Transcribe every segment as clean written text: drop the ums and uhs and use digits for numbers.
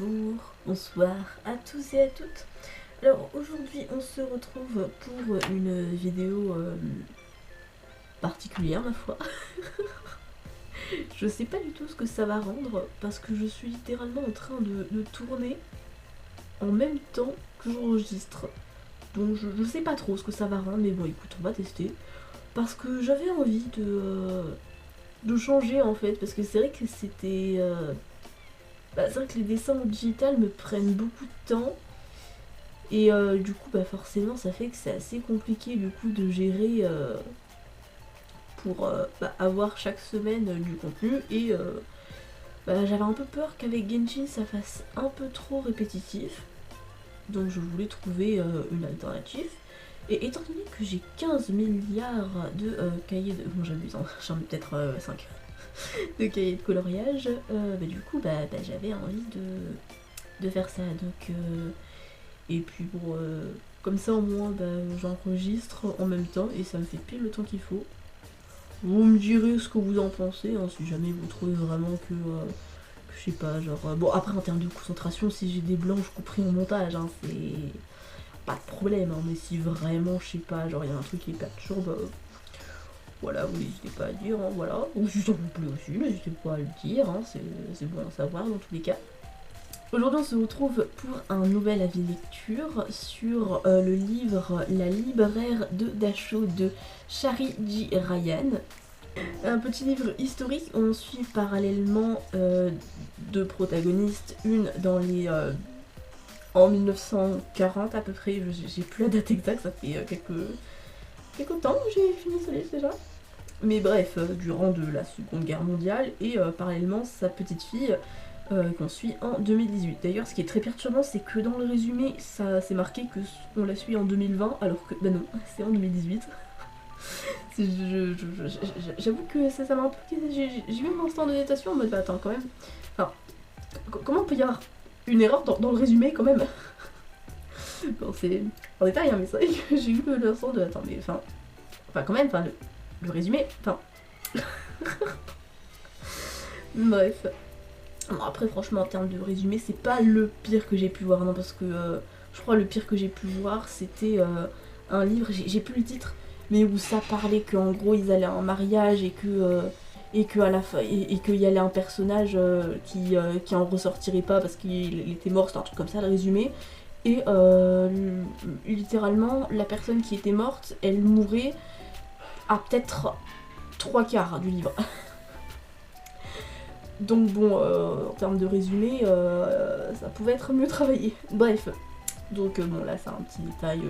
Bonjour, bonsoir à tous et à toutes. Alors aujourd'hui on se retrouve pour une vidéo particulière ma foi. Je sais pas du tout ce que ça va rendre parce que je suis littéralement en train de tourner en même temps que j'enregistre. Donc je sais pas trop ce que ça va rendre, mais bon écoute, on va tester. Parce que j'avais envie de changer en fait, parce que c'est vrai que c'était... c'est vrai que les dessins en digital me prennent beaucoup de temps. Et du coup, forcément, ça fait que c'est assez compliqué du coup de gérer pour avoir chaque semaine du contenu. Et j'avais un peu peur qu'avec Genshin, ça fasse un peu trop répétitif. Donc je voulais trouver une alternative. Et étant donné que j'ai 15 milliards de cahiers de... Bon, j'abuse, hein, j'en ai peut-être 5 de cahiers de coloriage, du coup, j'avais envie de faire ça. Donc... Et puis bon, comme ça au moins j'enregistre en même temps et ça me fait pile le temps qu'il faut. Vous me direz ce que vous en pensez, hein, si jamais vous trouvez vraiment que je sais pas, genre... bon après en termes de concentration, si j'ai des blancs je couperai en montage, hein, c'est pas de problème, hein, mais si vraiment je sais pas, genre il y a un truc qui perturbe, voilà, vous n'hésitez pas à dire, hein, voilà. Ou si ça vous plaît aussi, n'hésitez pas à le dire, hein, c'est bon à savoir dans tous les cas. Aujourd'hui on se retrouve pour un nouvel avis lecture sur le livre La libraire de Dachau de Shari J. Ryan. Un petit livre historique où on suit parallèlement deux protagonistes, une dans les... en 1940 à peu près, j'ai plus la date exacte, ça fait quelques temps que j'ai fini ce livre déjà. Mais bref, durant de la Seconde Guerre mondiale, et parallèlement sa petite fille qu'on suit en 2018. D'ailleurs, ce qui est très perturbant, c'est que dans le résumé, ça c'est marqué que on la suit en 2020, alors que non, c'est en 2018. J'avoue que ça m'a un peu... J'ai eu un instant de d'hésitation en mode, attends, quand même... Enfin, comment peut y avoir une erreur dans le résumé, quand même? Bon, c'est en détail, hein, mais c'est vrai que j'ai eu l'instant de... Attends, mais enfin quand même, le résumé, enfin... Bref. Bon, après, franchement, en termes de résumé, c'est pas le pire que j'ai pu voir, non, parce que je crois le pire que j'ai pu voir, c'était un livre, j'ai plus le titre, mais où ça parlait qu'en gros ils allaient à un mariage et que à la fin et qu'il y allait un personnage qui en ressortirait pas parce qu'il était mort, c'était un truc comme ça, le résumé. Et littéralement, la personne qui était morte, elle mourait à peut-être 3/4 du livre. Donc bon, en termes de résumé, ça pouvait être mieux travaillé. Bref. Donc bon, là c'est un petit détail,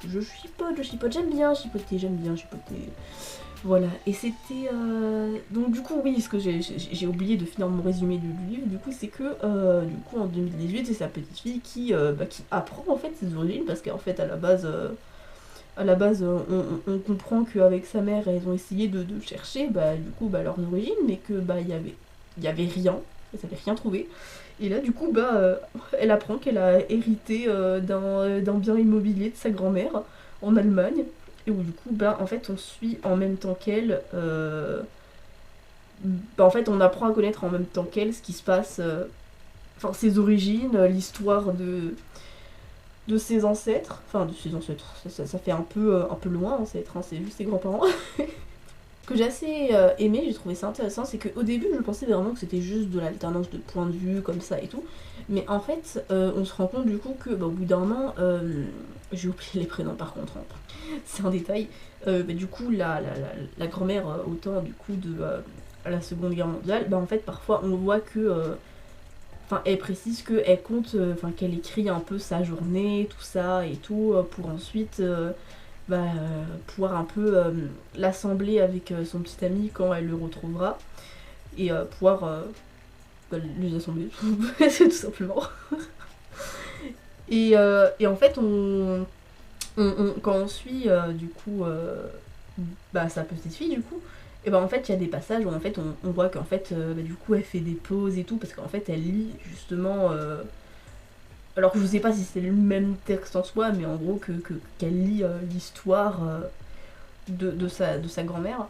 je chipote, j'aime bien chipoter. Voilà, et c'était... Donc du coup, oui, ce que j'ai oublié de finir mon résumé du livre, du coup, c'est que, du coup, en 2018, c'est sa petite fille qui apprend, en fait, ses origines, parce qu'en fait, à la base, on comprend qu'avec sa mère, elles ont essayé de chercher, du coup, leurs origines, mais que, il y avait rien, elles n'avaient rien trouvé. Et là, du coup, elle apprend qu'elle a hérité d'un bien immobilier de sa grand-mère en Allemagne. Et où, du coup, en fait, on suit en même temps qu'elle. En fait, on apprend à connaître en même temps qu'elle ce qui se passe. Enfin, ses origines, l'histoire de ses ancêtres. Enfin, de ses ancêtres, ça fait un peu loin, ancêtre, hein, c'est juste ses grands-parents. Ce que j'ai assez aimé, j'ai trouvé ça intéressant, c'est qu'au début je pensais vraiment que c'était juste de l'alternance de points de vue comme ça et tout, mais en fait on se rend compte du coup que au bout d'un moment, j'ai oublié les prénoms par contre, hein. C'est un détail, du coup la grand-mère au temps du coup de la Seconde Guerre mondiale, en fait parfois on voit que... elle précise qu'elle compte, qu'elle écrit un peu sa journée, tout ça et tout, pour ensuite... pouvoir un peu l'assembler avec son petit ami quand elle le retrouvera et pouvoir les assembler tout simplement. Et en fait quand on suit du coup sa petite fille du coup, et en fait il y a des passages où en fait on voit qu'en fait du coup elle fait des pauses et tout parce qu'en fait elle lit justement alors je sais pas si c'est le même texte en soi, mais en gros qu'elle lit l'histoire de sa grand-mère.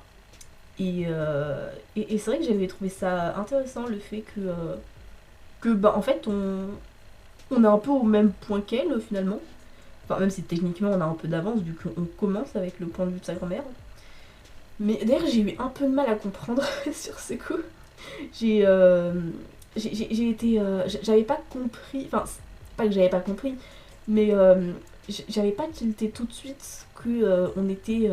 Et c'est vrai que j'avais trouvé ça intéressant le fait que bah en fait on est un peu au même point qu'elle finalement. Enfin même si techniquement on a un peu d'avance vu qu'on commence avec le point de vue de sa grand-mère. Mais d'ailleurs j'ai eu un peu de mal à comprendre sur ce coup. J'ai été... j'avais pas compris... Enfin pas que j'avais pas compris, mais j'avais pas tilté tout de suite que on était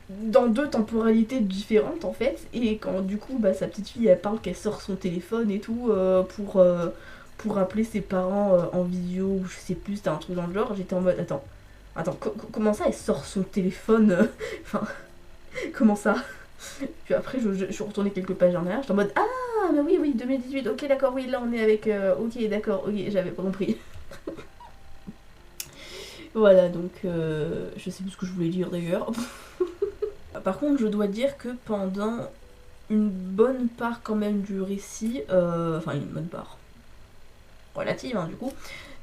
dans deux temporalités différentes en fait, et quand du coup bah, sa petite fille elle parle qu'elle sort son téléphone et tout pour appeler ses parents en visio ou je sais plus, c'était un truc dans le genre, j'étais en mode attends, comment ça elle sort son téléphone enfin comment ça. Puis après je suis retournée quelques pages en arrière, j'étais en mode ah bah oui 2018, ok d'accord, oui là on est avec ok d'accord, ok j'avais pas compris. Voilà donc je sais plus ce que je voulais dire d'ailleurs. Par contre, je dois dire que pendant une bonne part quand même du récit, enfin une bonne part relative du coup,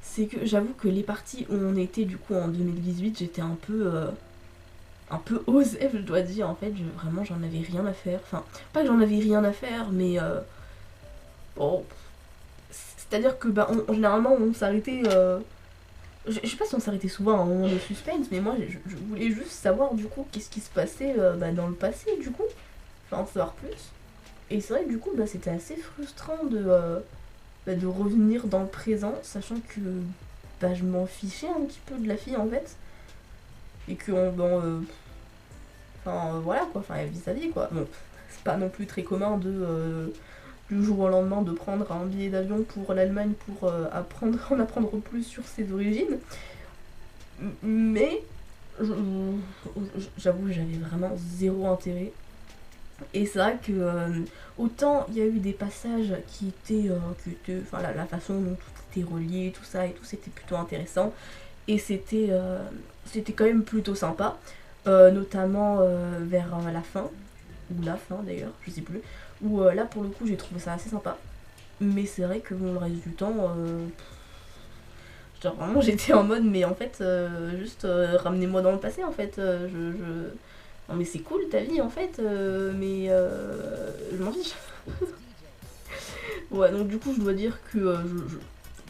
c'est que j'avoue que les parties où on était du coup en 2018, j'étais un peu osée, je dois dire, en fait, vraiment j'en avais rien à faire. Enfin, pas que j'en avais rien à faire, mais bon, c'est-à-dire que bah, généralement on s'arrêtait... je sais pas si on s'arrêtait souvent à un moment de suspense, mais moi je voulais juste savoir du coup qu'est-ce qui se passait dans le passé du coup, enfin en savoir plus. Et c'est vrai que du coup bah, c'était assez frustrant de revenir dans le présent, sachant que bah, je m'en fichais un petit peu de la fille en fait. Et que voilà quoi, enfin elle vit sa vie quoi. Bon, c'est pas non plus très commun du jour au lendemain de prendre un billet d'avion pour l'Allemagne pour en apprendre plus sur ses origines. Mais j'avoue j'avais vraiment zéro intérêt. Et c'est vrai que autant il y a eu des passages qui étaient enfin la façon dont tout était relié, tout ça et tout, c'était plutôt intéressant. Et c'était quand même plutôt sympa. Notamment vers la fin, ou la fin d'ailleurs, je sais plus. Où là pour le coup j'ai trouvé ça assez sympa. Mais c'est vrai que bon, le reste du temps, genre vraiment j'étais en mode mais en fait juste ramenez-moi dans le passé en fait. Non mais c'est cool ta vie en fait, mais je m'en fiche. Ouais donc du coup je dois dire que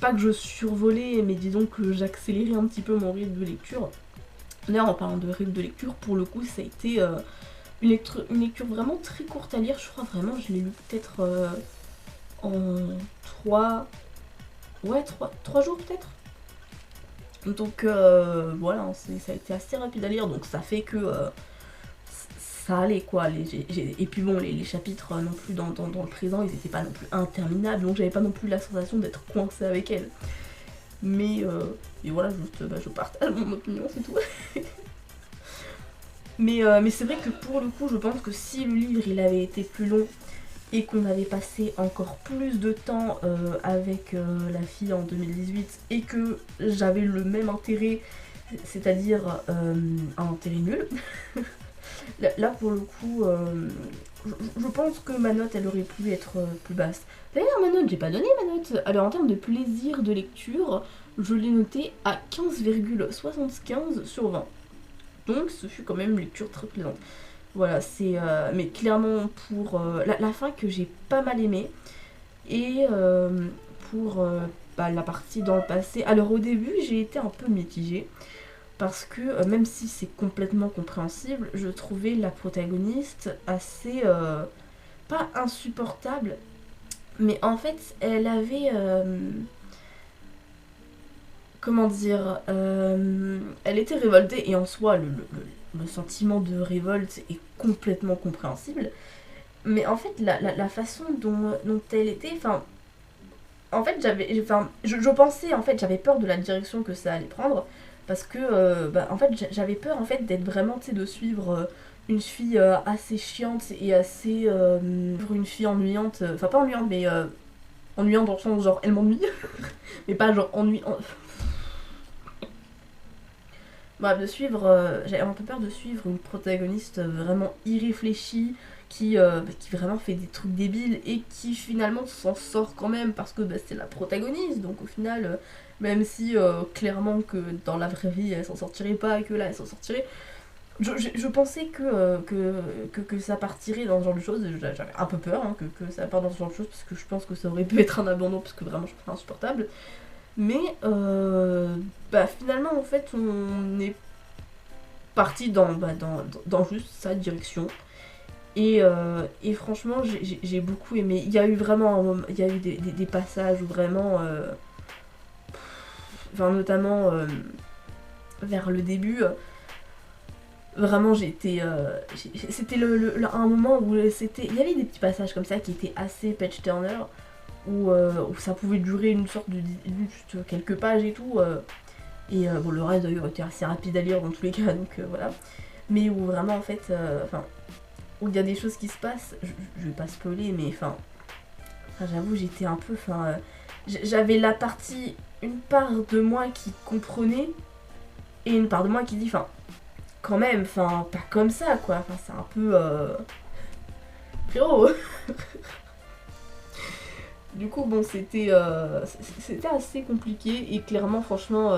pas que je survolais, mais disons que j'accélérais un petit peu mon rythme de lecture. D'ailleurs en parlant de rythme de lecture, pour le coup ça a été une lecture vraiment très courte à lire, je crois vraiment je l'ai lu peut-être en 3... Ouais 3 jours peut-être. Donc voilà, ça a été assez rapide à lire, donc ça fait que ça allait quoi. Et puis bon, les chapitres non plus dans le présent, ils étaient pas non plus interminables, donc j'avais pas non plus la sensation d'être coincée avec elle. Mais et voilà, juste je partage mon opinion, c'est tout. mais c'est vrai que pour le coup, je pense que si le livre il avait été plus long et qu'on avait passé encore plus de temps avec la fille en 2018 et que j'avais le même intérêt, c'est-à-dire un intérêt nul, là pour le coup, je pense que ma note elle aurait pu être plus basse. D'ailleurs ma note, j'ai pas donné ma note. Alors en termes de plaisir de lecture, je l'ai notée à 15,75 sur 20. Donc ce fut quand même une lecture très plaisante. Voilà, c'est... mais clairement pour la fin que j'ai pas mal aimée. Et pour la partie dans le passé. Alors au début j'ai été un peu mitigée. Parce que même si c'est complètement compréhensible, je trouvais la protagoniste assez... pas insupportable. Mais en fait elle avait... comment dire, elle était révoltée et en soi le sentiment de révolte est complètement compréhensible, mais en fait la façon dont elle était, enfin en fait je pensais, en fait j'avais peur de la direction que ça allait prendre parce que en fait j'avais peur en fait d'être vraiment, tu sais, de suivre une fille assez chiante et assez une fille ennuyante, enfin pas ennuyante mais ennuyante dans le sens genre elle m'ennuie mais pas genre ennuyante. Bref, j'avais un peu peur de suivre une protagoniste vraiment irréfléchie, qui vraiment fait des trucs débiles et qui finalement s'en sort quand même parce que c'est la protagoniste. Donc au final, même si clairement que dans la vraie vie elle s'en sortirait pas et que là elle s'en sortirait, Je pensais que ça partirait dans ce genre de choses. J'avais un peu peur hein, que ça parte dans ce genre de choses parce que je pense que ça aurait pu être un abandon parce que vraiment je trouve ça insupportable. Mais bah, finalement en fait on est parti dans juste sa direction. Et franchement j'ai beaucoup aimé. Il y a eu vraiment il y a eu des passages où vraiment enfin notamment vers le début vraiment j'étais c'était un moment où c'était il y avait des petits passages comme ça qui étaient assez page turner où ça pouvait durer une sorte de juste quelques pages et tout et bon le reste d'ailleurs était assez rapide à lire dans tous les cas donc voilà mais où vraiment en fait enfin où il y a des choses qui se passent je vais pas spoiler mais enfin j'avoue j'étais un peu enfin j'avais la partie une part de moi qui comprenait et une part de moi qui dit enfin quand même, enfin, pas comme ça, quoi. Enfin, c'est un peu... frérot. Du coup, bon, c'était assez compliqué et clairement, franchement...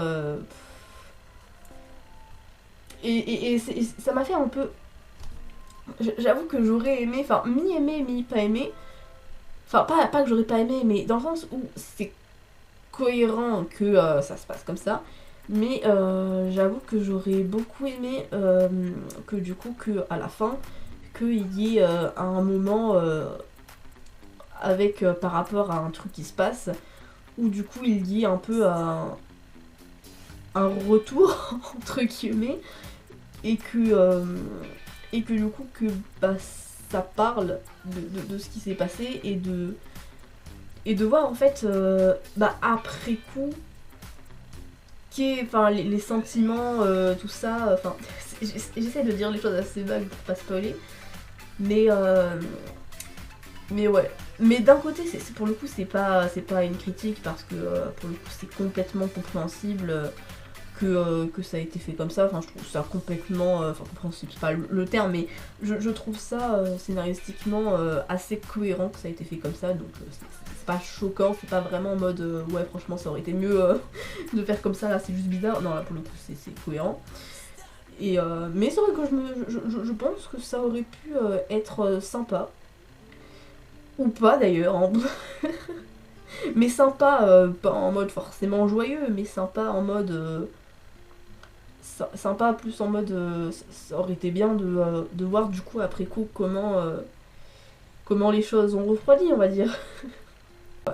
et ça m'a fait un peu... J'avoue que j'aurais aimé, enfin, mi-aimé, mi-pas aimé. Enfin, pas que j'aurais pas aimé, mais dans le sens où c'est cohérent que ça se passe comme ça. Mais j'avoue que j'aurais beaucoup aimé que du coup, que à la fin, qu'il y ait un moment avec par rapport à un truc qui se passe, où du coup il y ait un peu un retour, entre guillemets, et que du coup que bah, ça parle de ce qui s'est passé et de voir en fait bah, après coup enfin les sentiments tout ça enfin j'essaie de dire les choses assez vagues pour pas spoiler mais ouais mais d'un côté c'est pour le coup c'est pas une critique parce que pour le coup c'est complètement compréhensible que ça a été fait comme ça enfin je trouve ça complètement enfin compréhensible c'est pas le terme mais je trouve ça scénaristiquement assez cohérent que ça a été fait comme ça donc c'est pas choquant c'est pas vraiment en mode ouais franchement ça aurait été mieux de faire comme ça là c'est juste bizarre non là pour le coup c'est cohérent et mais c'est vrai que je pense que ça aurait pu être sympa ou pas d'ailleurs hein. Mais sympa pas en mode forcément joyeux mais sympa en mode sympa plus en mode ça aurait été bien de voir du coup après coup comment les choses ont refroidi on va dire.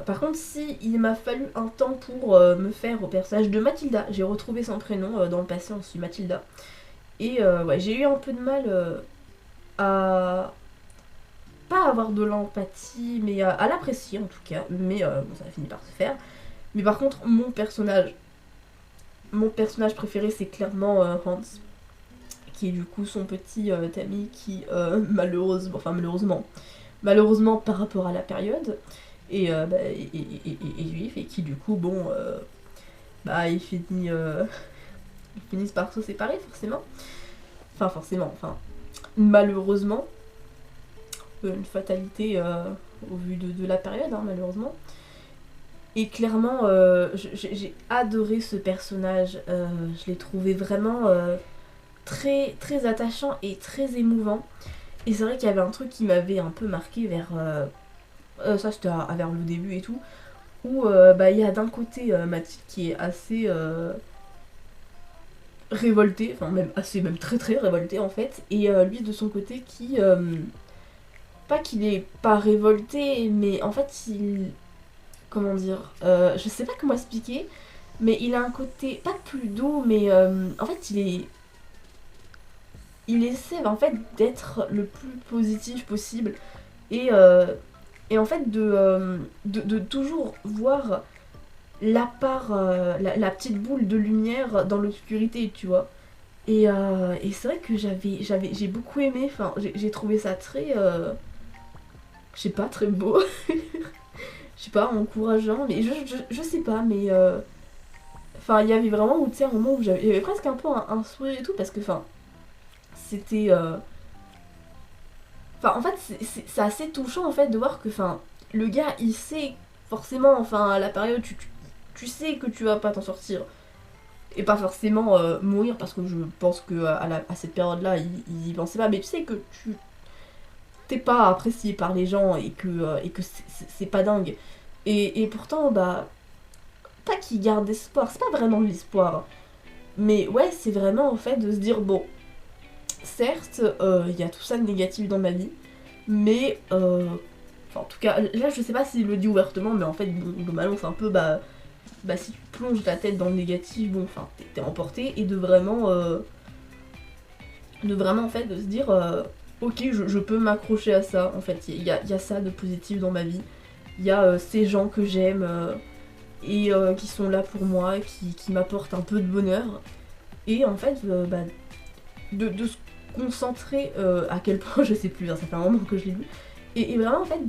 Par contre si il m'a fallu un temps pour me faire au personnage de Mathilda, j'ai retrouvé son prénom dans le passé on suit Mathilda et ouais j'ai eu un peu de mal à pas avoir de l'empathie mais à l'apprécier en tout cas mais bon, ça a fini par se faire mais par contre mon personnage préféré c'est clairement Hans qui est du coup son petit ami qui malheureusement par rapport à la période et bah, et juif et qui du coup bon bah ils finissent par se séparer enfin malheureusement une fatalité au vu de la période hein, malheureusement et clairement j'ai adoré ce personnage je l'ai trouvé vraiment très très attachant et très émouvant et c'est vrai qu'il y avait un truc qui m'avait un peu marqué vers ça c'était vers le début et tout où bah il y a d'un côté Mathilde qui est assez révoltée enfin même très très révoltée en fait et lui de son côté qui pas qu'il est pas révolté mais en fait il comment dire je sais pas comment expliquer mais il a un côté pas plus doux mais en fait il essaie en fait d'être le plus positif possible et, euh, et en fait de toujours voir la part, la petite boule de lumière dans l'obscurité, tu vois. Et c'est vrai que j'ai beaucoup aimé, enfin j'ai trouvé ça très, je sais pas, très beau, je sais pas, encourageant, mais je sais pas, mais enfin il y avait vraiment où tu sais un moment où il y avait presque un peu un sourire et tout parce que enfin c'était enfin, en fait, c'est assez touchant en fait de voir que, enfin, le gars, il sait forcément, enfin, à la période, tu sais que tu vas pas t'en sortir. et pas forcément mourir, parce que je pense que à cette période-là, il y pensait pas, mais tu sais que tu t'es pas apprécié par les gens et que c'est pas dingue. Et pourtant, bah, pas qu'il garde espoir, c'est pas vraiment de l'espoir, mais ouais, c'est vraiment en fait de se dire, bon, certes, il y a tout ça de négatif dans ma vie, mais enfin, en tout cas, là je sais pas s'il le dit ouvertement, mais en fait, bon, globalement, c'est un peu bah si tu plonges ta tête dans le négatif, bon, enfin, t'es emporté, et de vraiment en fait, de se dire, ok, je peux m'accrocher à ça, en fait, il y a ça de positif dans ma vie, il y a ces gens que j'aime, et qui sont là pour moi, qui m'apportent un peu de bonheur, et en fait, bah, de se concentrer à quel point, je sais plus, hein, ça fait un moment que je l'ai lu, et vraiment en fait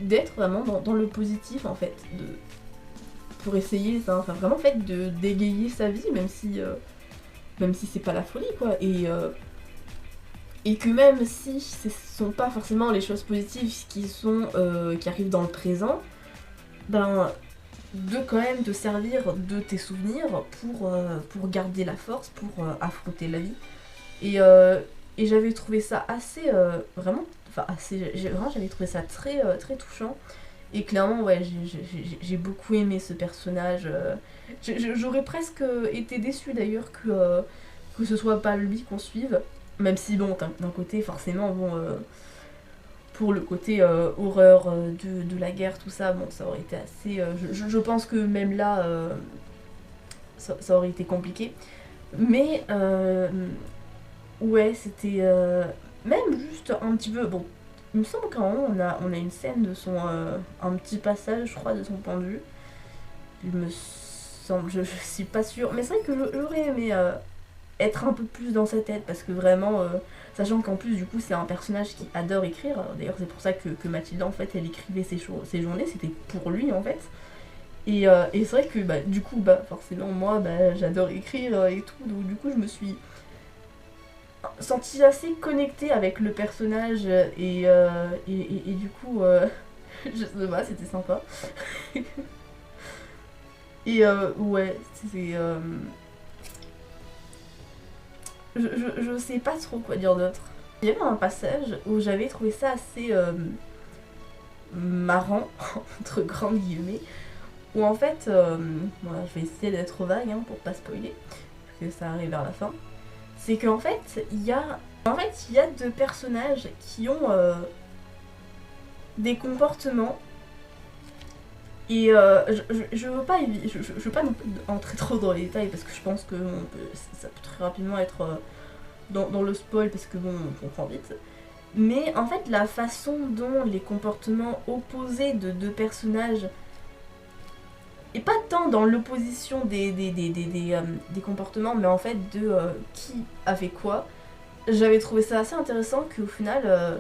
d'être vraiment dans le positif en fait, pour essayer ça, enfin vraiment en fait d'égayer sa vie, même si c'est pas la folie quoi, et que même si ce sont pas forcément les choses positives qui arrivent dans le présent, ben de quand même te servir de tes souvenirs pour garder la force, pour affronter la vie. Et j'avais trouvé ça assez, vraiment, enfin assez, vraiment j'avais trouvé ça très, très touchant. Et clairement, ouais, j'ai beaucoup aimé ce personnage. J'aurais presque été déçue d'ailleurs que ce soit pas lui qu'on suive. Même si, bon, d'un côté, forcément, bon, pour le côté horreur de la guerre, tout ça, bon, ça aurait été assez. Je pense que même là, ça aurait été compliqué. Mais, ouais, c'était. Même juste un petit peu. Bon, il me semble qu'en haut, on a une scène de son. Un petit passage, je crois, de son point de vue. Il me semble, je suis pas sûre. Mais c'est vrai que j'aurais aimé être un peu plus dans sa tête, parce que vraiment. Sachant qu'en plus, du coup, c'est un personnage qui adore écrire. D'ailleurs, c'est pour ça que Mathilda, en fait, elle écrivait ses journées. C'était pour lui, en fait. Et c'est vrai que, bah, du coup, bah, forcément, moi, bah, j'adore écrire et tout. Donc, du coup, je me suis sentie assez connectée avec le personnage. Et du coup, je sais pas, c'était sympa. Et ouais, c'est. Je sais pas trop quoi dire d'autre. Il y avait un passage où j'avais trouvé ça assez marrant, entre grandes guillemets, où en fait, voilà, je vais essayer d'être vague hein, pour pas spoiler, parce que ça arrive vers la fin. C'est qu'en fait, il y a deux personnages qui ont des comportements. Et je veux pas non plus entrer trop dans les détails parce que je pense que ça peut très rapidement être dans le spoil parce que bon, on comprend vite. Mais en fait, la façon dont les comportements opposés de deux personnages, et pas tant dans l'opposition des comportements, mais en fait de qui a fait quoi, j'avais trouvé ça assez intéressant qu'au final,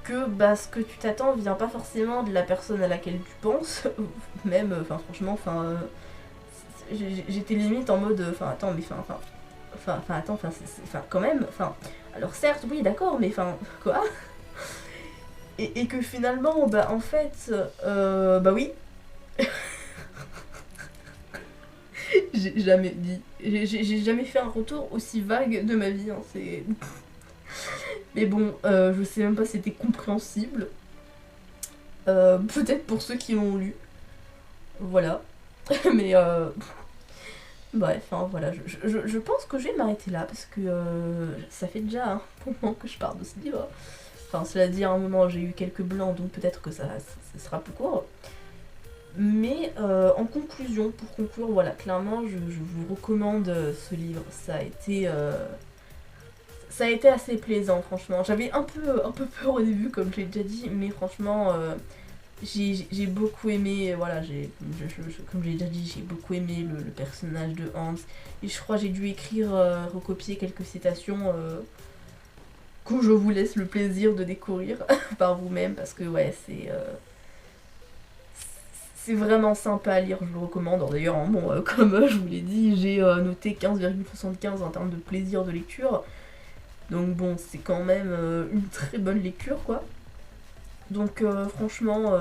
que bah, ce que tu t'attends vient pas forcément de la personne à laquelle tu penses, même, enfin franchement, enfin, j'étais limite en mode, enfin attends, mais attends, enfin quand même, enfin, alors certes, oui, d'accord, mais enfin, quoi. Et que finalement, bah en fait, bah oui, j'ai jamais fait un retour aussi vague de ma vie, hein, c'est. Mais bon, je sais même pas si c'était compréhensible. Peut-être pour ceux qui l'ont lu. Voilà. Mais bref, hein, voilà. Je pense que je vais m'arrêter là parce que ça fait déjà un moment que je parle de ce livre. Enfin, cela dit, à un moment j'ai eu quelques blancs, donc peut-être que ça sera plus court. Mais en conclusion, pour conclure, voilà, clairement, je vous recommande ce livre. Ça a été assez plaisant, franchement. J'avais un peu peur au début, comme je l'ai déjà dit, mais franchement, j'ai beaucoup aimé, voilà, comme je l'ai déjà dit, j'ai beaucoup aimé le personnage de Hans. Et je crois que j'ai dû écrire, recopier quelques citations que je vous laisse le plaisir de découvrir par vous-même, parce que ouais, c'est vraiment sympa à lire, je le recommande. D'ailleurs, hein, bon, comme je vous l'ai dit, j'ai noté 15,75 en termes de plaisir de lecture. Donc bon, c'est quand même une très bonne lecture, quoi. Donc franchement,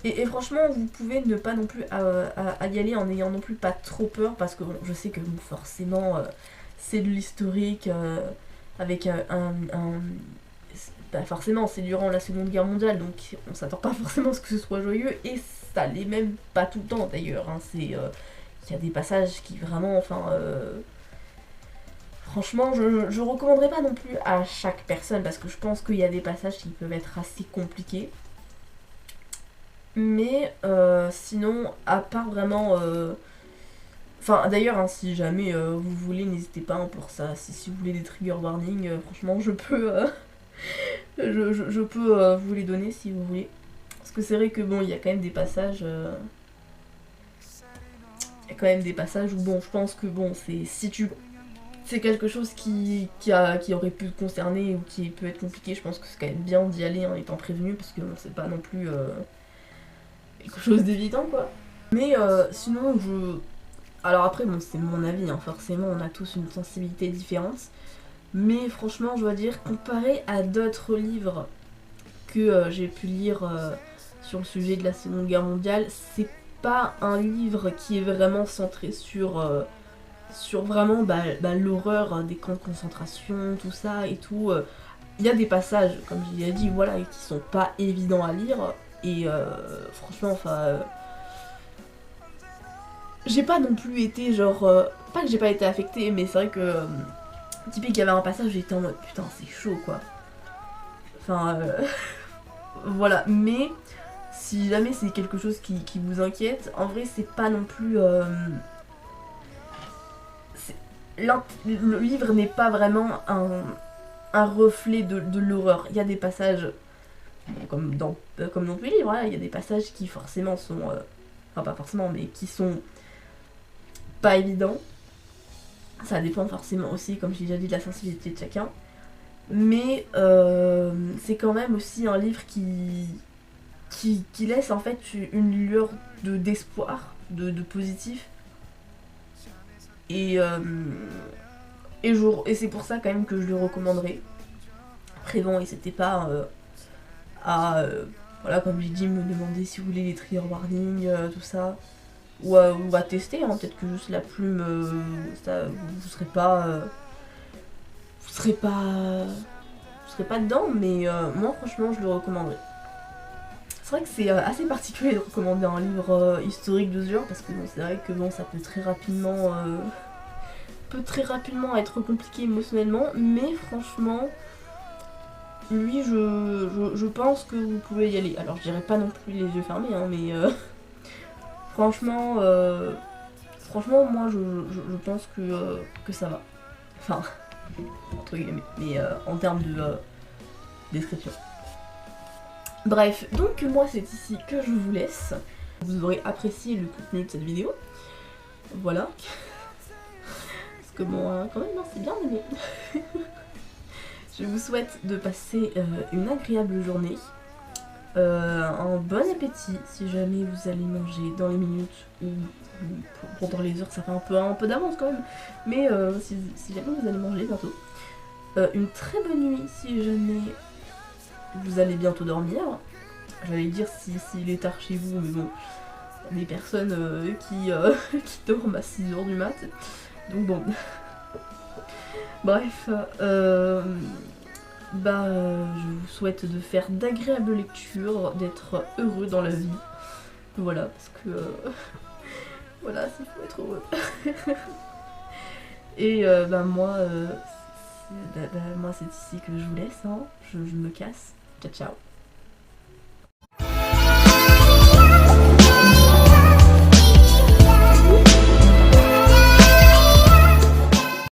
Et franchement, vous pouvez ne pas non plus à y aller en n'ayant non plus pas trop peur, parce que bon, je sais que bon, forcément, c'est de l'historique, avec bah forcément, c'est durant la Seconde Guerre mondiale, donc on s'attend pas forcément à ce que ce soit joyeux, et ça l'est même pas tout le temps d'ailleurs. Hein, il y a des passages qui vraiment, enfin... franchement, je recommanderais pas non plus à chaque personne, parce que je pense qu'il y a des passages qui peuvent être assez compliqués. Mais sinon, à part vraiment... Enfin, d'ailleurs, hein, si jamais vous voulez, n'hésitez pas hein, pour ça. Si vous voulez des trigger warnings, franchement, je peux, je peux vous les donner si vous voulez. Parce que c'est vrai que bon, il y a quand même des passages... il y a quand même des passages où bon, je pense que bon, c'est quelque chose qui aurait pu te concerner ou qui peut être compliqué, je pense que c'est quand même bien d'y aller en étant prévenu, parce que bon, c'est pas non plus quelque chose d'évident quoi. Mais sinon alors après bon c'est mon avis, hein, forcément on a tous une sensibilité différente, mais franchement je dois dire, comparé à d'autres livres que j'ai pu lire sur le sujet de la Seconde Guerre mondiale, c'est pas un livre qui est vraiment centré sur vraiment l'horreur des camps de concentration, tout ça et tout. Il y a des passages, comme je l'ai dit, voilà, qui sont pas évidents à lire, et franchement, enfin... j'ai pas non plus été genre... pas que j'ai pas été affectée, mais c'est vrai que... typique, il y avait un passage, j'étais en mode, putain, c'est chaud, quoi. Enfin, voilà, mais... si jamais c'est quelque chose qui vous inquiète, en vrai, c'est pas non plus... le livre n'est pas vraiment un reflet de l'horreur. Il y a des passages, comme dans tous les livres, hein, il y a des passages qui forcément sont... enfin pas forcément, mais qui sont pas évidents. Ça dépend forcément aussi, comme j'ai déjà dit, de la sensibilité de chacun. Mais c'est quand même aussi un livre qui laisse en fait une lueur d'espoir, de positif. Et c'est pour ça quand même que je le recommanderais. Après bon, n'hésitez pas voilà, comme j'ai dit, me demander si vous voulez les trigger warnings, tout ça. Ou à tester, hein, peut-être que juste la plume, ça, vous serez pas... vous serez pas dedans, mais moi franchement je le recommanderais. C'est vrai que c'est assez particulier de recommander un livre historique de ce genre, parce que bon, c'est vrai que bon, ça peut très rapidement être compliqué émotionnellement, mais franchement, lui, je pense que vous pouvez y aller. Alors, je dirais pas non plus les yeux fermés, hein, mais franchement, moi, je pense que ça va. Enfin, entre guillemets, mais en termes de description. Bref, donc moi, c'est ici que je vous laisse. Vous aurez apprécié le contenu de cette vidéo. Voilà. Parce que bon, quand même, non, c'est bien aimé. Je vous souhaite de passer une agréable journée, un bon appétit si jamais vous allez manger dans les minutes ou pendant les heures, ça fait un peu d'avance quand même, mais si jamais vous allez manger bientôt. Une très bonne nuit si jamais vous allez bientôt dormir. J'allais dire s'il est tard chez vous, mais bon, il y a des personnes qui dorment à 6h du mat, donc bon. Bref, je vous souhaite de faire d'agréables lectures, d'être heureux dans la vie. Voilà, parce que... voilà, il faut être heureux. Et moi, c'est ici que je vous laisse, hein. Je me casse. Ciao, ciao.